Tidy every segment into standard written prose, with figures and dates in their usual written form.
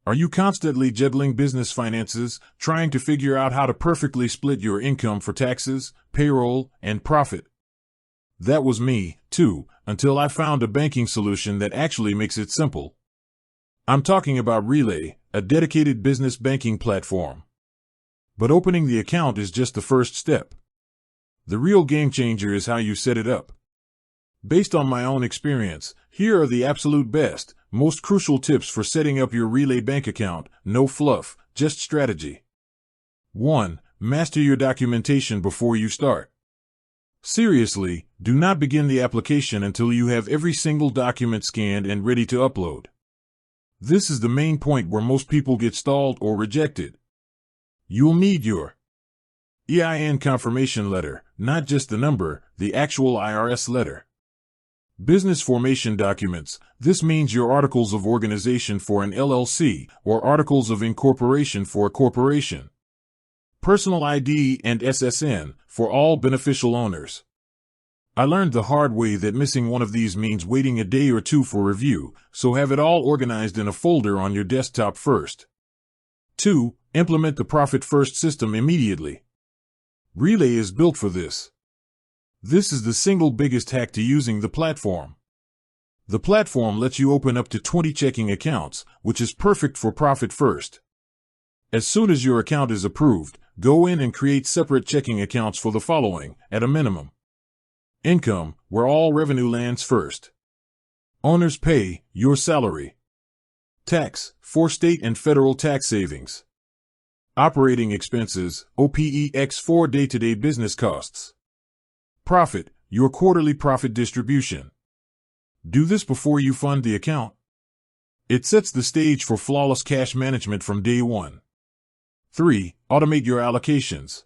Are you constantly juggling business finances, trying to figure out how to perfectly split your income for taxes, payroll, and profit? That was me, too, until I found a banking solution that actually makes it simple. I'm talking about Relay, a dedicated business banking platform. But opening the account is just the first step. The real game changer is how you set it up. Based on my own experience, here are the absolute best, most crucial tips for setting up your Relay bank account. No fluff, just strategy. 1. Master your documentation before you start. Seriously, do not begin the application until you have every single document scanned and ready to upload. This is the main point where most people get stalled or rejected. You'll need your EIN confirmation letter, not just the number, the actual IRS letter. Business formation documents. This means your articles of organization for an LLC or articles of incorporation for a corporation. Personal ID and SSN for all beneficial owners. I learned the hard way that missing one of these means waiting a day or two for review, so have it all organized in a folder on your desktop first. 2. Implement the Profit First system immediately. Relay is built for this. This is the single biggest hack to using the platform. The platform lets you open up to 20 checking accounts, which is perfect for Profit First. As soon as your account is approved, go in and create separate checking accounts for the following, at a minimum. Income, where all revenue lands first. Owner's pay, your salary. Tax, for state and federal tax savings. Operating expenses, OPEX for day-to-day business costs. Profit, your quarterly profit distribution. Do this before you fund the account. It sets the stage for flawless cash management from day one. 3. Automate your allocations.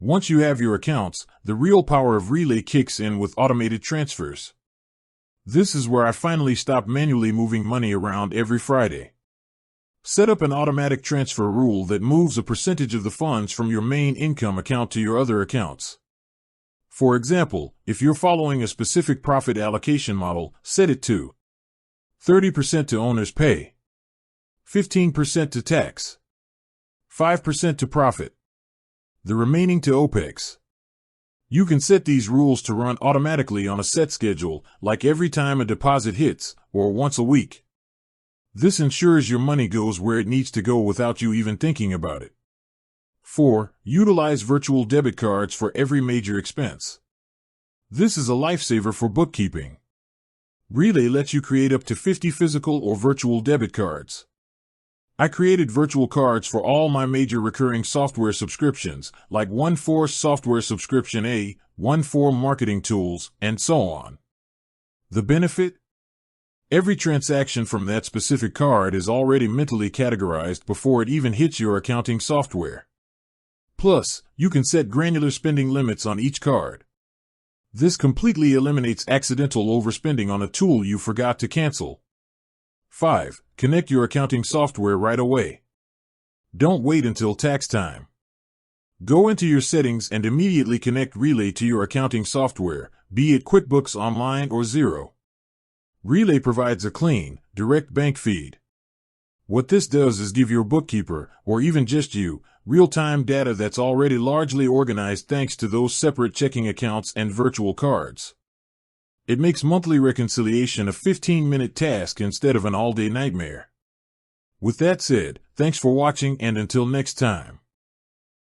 Once you have your accounts, the real power of Relay kicks in with automated transfers. This is where I finally stopped manually moving money around every Friday. Set up an automatic transfer rule that moves a percentage of the funds from your main income account to your other accounts. For example, if you're following a specific profit allocation model, set it to 30% to owner's pay, 15% to tax, 5% to profit, the remaining to OPEX. You can set these rules to run automatically on a set schedule, like every time a deposit hits, or once a week. This ensures your money goes where it needs to go without you even thinking about it. 4. Utilize virtual debit cards for every major expense. This is a lifesaver for bookkeeping. Relay lets you create up to 50 physical or virtual debit cards. I created virtual cards for all my major recurring software subscriptions, like OneForce Software Subscription A, OneForce Marketing Tools, and so on. The benefit? Every transaction from that specific card is already mentally categorized before it even hits your accounting software. Plus, you can set granular spending limits on each card. This completely eliminates accidental overspending on a tool you forgot to cancel. 5. Connect your accounting software right away. Don't wait until tax time. Go into your settings and immediately connect Relay to your accounting software, be it QuickBooks Online or Xero. Relay provides a clean, direct bank feed. What this does is give your bookkeeper, or even just you, real-time data that's already largely organized thanks to those separate checking accounts and virtual cards. It makes monthly reconciliation a 15-minute task instead of an all-day nightmare. With that said, thanks for watching and until next time.